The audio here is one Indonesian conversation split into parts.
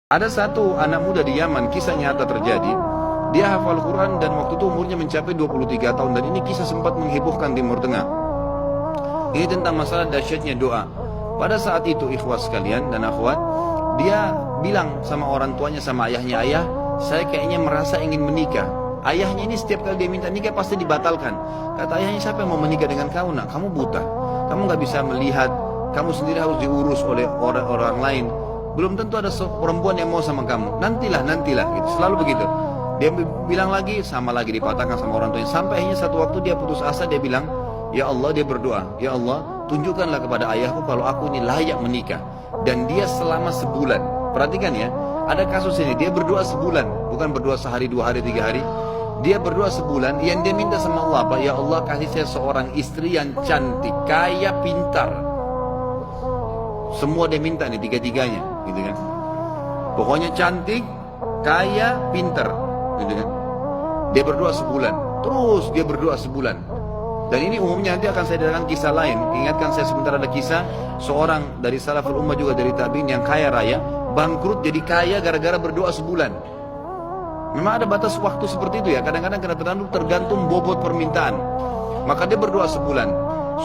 Ada satu anak muda di Yaman, kisah nyata terjadi. Dia hafal Quran dan waktu itu umurnya mencapai 23 tahun. Dan ini kisah sempat menghebohkan Timur Tengah. Ini tentang masalah dahsyatnya doa. Pada saat itu ikhwas sekalian dan akhwat, dia bilang sama orang tuanya, sama ayahnya, "Ayah, saya kayaknya merasa ingin menikah." Ayahnya ini setiap kali dia minta nikah pasti dibatalkan. Kata ayahnya, "Siapa yang mau menikah dengan kamu, nak? Kamu buta, kamu gak bisa melihat, kamu sendiri harus diurus oleh orang lain. Belum tentu ada perempuan yang mau sama kamu. Nantilah gitu. Selalu begitu." Dia bilang lagi, sama lagi dipatahkan sama orang tuanya. Sampai akhirnya satu waktu dia putus asa, dia bilang, "Ya Allah," dia berdoa, "Ya Allah, tunjukkanlah kepada ayahku kalau aku ini layak menikah." Dan dia selama sebulan, perhatikan ya, ada kasus ini, dia berdoa sebulan, bukan berdoa sehari, 2 hari, 3 hari. Dia berdoa sebulan, yang dia minta sama Allah apa? "Ya Allah, kasih saya seorang istri yang cantik, kaya, pintar." Semua dia minta nih, tiga-tiganya, gitu kan. Pokoknya cantik, kaya, pintar, gitu kan. Dia berdoa sebulan, terus dia berdoa sebulan. Dan ini umumnya nanti akan saya datangkan kisah lain. Ingatkan saya sebentar, ada kisah seorang dari salaful ummah juga dari tabi'in yang kaya raya, bangkrut jadi kaya gara-gara berdoa sebulan. Memang ada batas waktu seperti itu ya. Kadang-kadang tergantung bobot permintaan. Maka dia berdoa sebulan.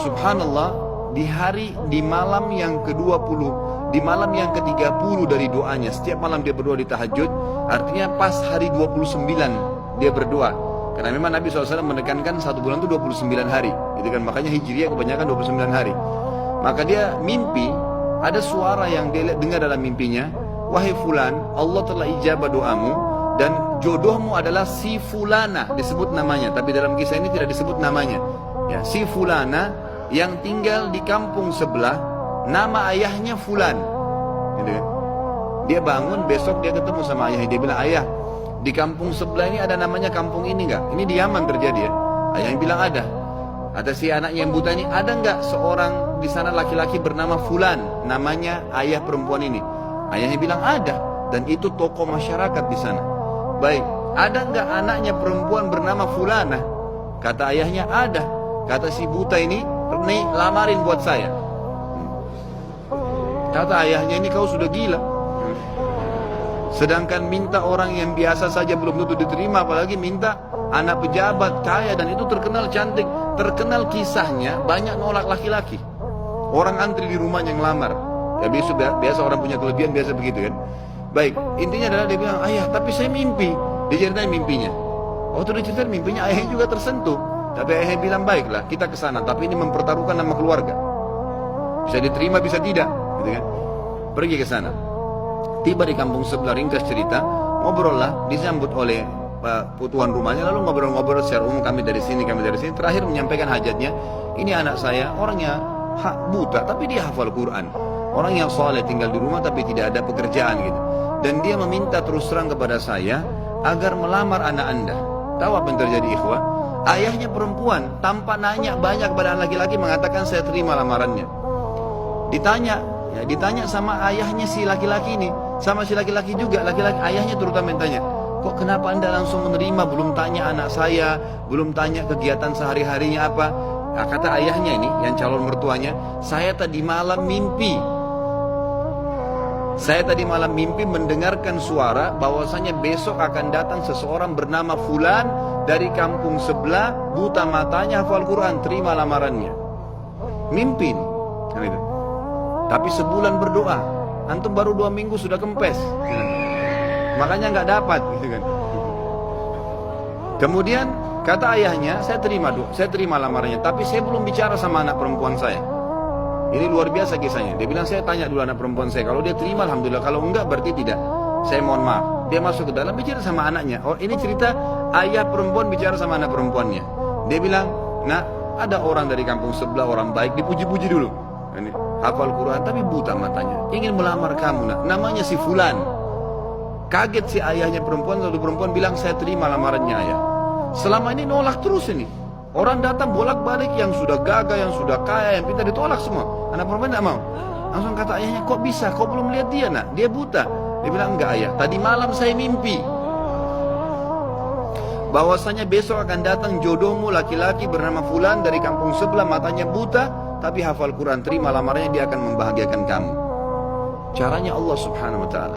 Subhanallah, di malam yang ke-20, di malam yang ke-30 dari doanya, setiap malam dia berdoa di tahajud, artinya pas hari 29 dia berdoa. Karena memang Nabi SAW menekankan satu bulan itu 29 hari, gitu kan. Makanya Hijriah kebanyakan 29 hari. Maka dia mimpi, ada suara yang dia dengar dalam mimpinya, "Wahai fulan, Allah telah ijabah doamu dan jodohmu adalah si fulana," disebut namanya, tapi dalam kisah ini tidak disebut namanya. Ya, si fulana yang tinggal di kampung sebelah, nama ayahnya fulan, gitu kan. Dia bangun, besok dia ketemu sama ayahnya, dia bilang, "Ayah, di kampung sebelah ini ada namanya kampung ini enggak?" Ini di Yaman terjadi ya. Ayahnya bilang ada. Ada si anaknya yang buta ini, "Ada enggak seorang di sana laki-laki bernama fulan?" Namanya ayah perempuan ini. Ayahnya bilang ada, dan itu tokoh masyarakat di sana. "Baik, ada enggak anaknya perempuan bernama fulana?" Kata ayahnya ada. Kata si buta ini, "Nih, lamarin buat saya." Kata ayahnya, "Ini kau sudah gila. Sedangkan minta orang yang biasa saja belum tentu diterima, apalagi minta anak pejabat kaya, dan itu terkenal cantik, terkenal kisahnya banyak nolak laki-laki. Orang antri di rumahnya yang lamar. Ya biasa orang punya kelebihan biasa begitu kan. Baik, intinya adalah dia bilang, "Ayah, tapi saya mimpi." Diceritain mimpinya. Waktu diceritain mimpinya, ayahnya juga tersentuh. Tapi ayahnya bilang, "Baiklah, kita ke sana, tapi ini mempertaruhkan nama keluarga. Bisa diterima, bisa tidak." Gitu kan. Pergi ke sana. Tiba di kampung sebelah, ringkas cerita, ngobrol lah, disambut oleh tuan rumahnya, lalu ngobrol-ngobrol secara umum, kami dari sini, terakhir menyampaikan hajatnya. "Ini anak saya, orangnya buta, tapi dia hafal Quran. Orang yang soleh, tinggal di rumah tapi tidak ada pekerjaan gitu. Dan dia meminta terus terang kepada saya agar melamar anak anda." Tahu apa yang terjadi, ikhwah? Ayahnya perempuan, tanpa nanya banyak pada anak laki-laki, mengatakan, "Saya terima lamarannya." Ditanya sama ayahnya si laki-laki ini, sama si laki-laki juga, ayahnya terutama yang tanya, "Kok kenapa anda langsung menerima, belum tanya anak saya, belum tanya kegiatan sehari-harinya apa?" Nah, kata ayahnya ini, yang calon mertuanya, Saya tadi malam mimpi mendengarkan suara bahwasanya besok akan datang seseorang bernama fulan dari kampung sebelah, buta matanya, hafal Quran, terima lamarannya." Mimpi ini, kan itu. Tapi sebulan berdoa, antum baru 2 minggu sudah kempes, makanya nggak dapat, gitu kan. Kemudian kata ayahnya, saya terima lamarannya, tapi saya belum bicara sama anak perempuan saya." Ini luar biasa kisahnya. Dia bilang, "Saya tanya dulu anak perempuan saya, kalau dia terima alhamdulillah, kalau enggak berarti tidak. Saya mohon maaf." Dia masuk ke dalam, bicara sama anaknya. Oh, ini cerita ayah perempuan bicara sama anak perempuannya. Dia bilang, "Nak, ada orang dari kampung sebelah, orang baik, dipuji-puji dulu. Ini hafal Quran tapi buta matanya, ingin melamar kamu, nak. Namanya si fulan." Kaget si ayahnya perempuan, lalu perempuan bilang, "Saya terima lamarannya, ayah." Selama ini nolak terus ini. Orang datang bolak-balik, yang sudah gagah, yang sudah kaya, yang pintar, ditolak semua. Anak perempuan tidak mau. Langsung kata ayahnya, "Kok bisa? Kau belum lihat dia, nak? Dia buta." Dia bilang, "Enggak, ayah. Tadi malam saya mimpi bahwasanya besok akan datang jodohmu, laki-laki bernama fulan dari kampung sebelah, matanya buta, tapi hafal Quran, terima lamarannya, dia akan membahagiakan kamu." Caranya Allah subhanahu wa ta'ala.